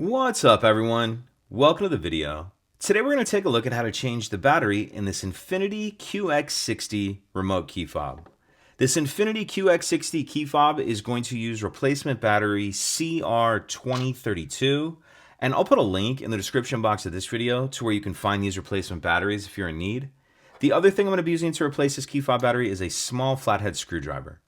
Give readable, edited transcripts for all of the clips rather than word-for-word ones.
What's up, everyone? Welcome to the video. Today we're going to take a look at how to change the battery in this Infiniti QX60 remote key fob. This Infiniti QX60 key fob is going to use replacement battery CR2032, and I'll put a link in the description box of this video to where you can find these replacement batteries if you're in need. The other thing I'm going to be using to replace this key fob battery is a small flathead screwdriver.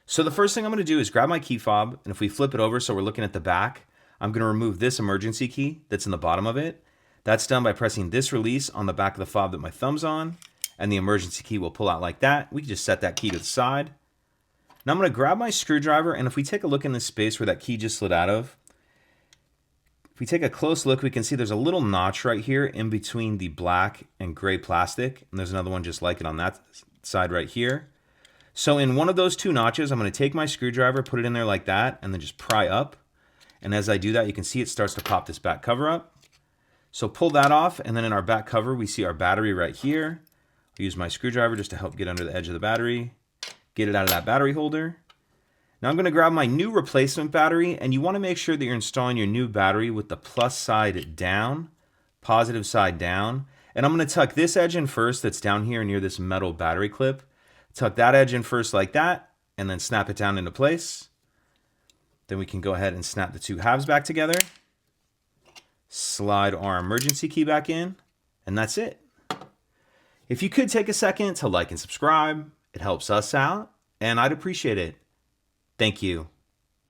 So the first thing I'm going to do is grab my key fob, and if we flip it over so we're looking at the back, I'm going to remove this emergency key that's in the bottom of it. That's done by pressing this release on the back of the fob that my thumb's on, and the emergency key will pull out like that. We can just set that key to the side. Now I'm going to grab my screwdriver, and if we take a look in this space where that key just slid out of, if we take a close look, we can see there's a little notch right here in between the black and gray plastic, and there's another one just like it on that side right here. So in one of those two notches, I'm going to take my screwdriver, put it in there like that, and then just pry up. And as I do that, you can see it starts to pop this back cover up. So pull that off, and then in our back cover, we see our battery right here. I'll use my screwdriver just to help get under the edge of the battery, get it out of that battery holder. Now I'm going to grab my new replacement battery, and you want to make sure that you're installing your new battery with the plus side down, positive side down. And I'm going to tuck this edge in first that's down here near this metal battery clip. Tuck that edge in first like that, and then snap it down into place. Then we can go ahead and snap the two halves back together. Slide our emergency key back in, and that's it. If you could take a second to like and subscribe, it helps us out, and I'd appreciate it. Thank you.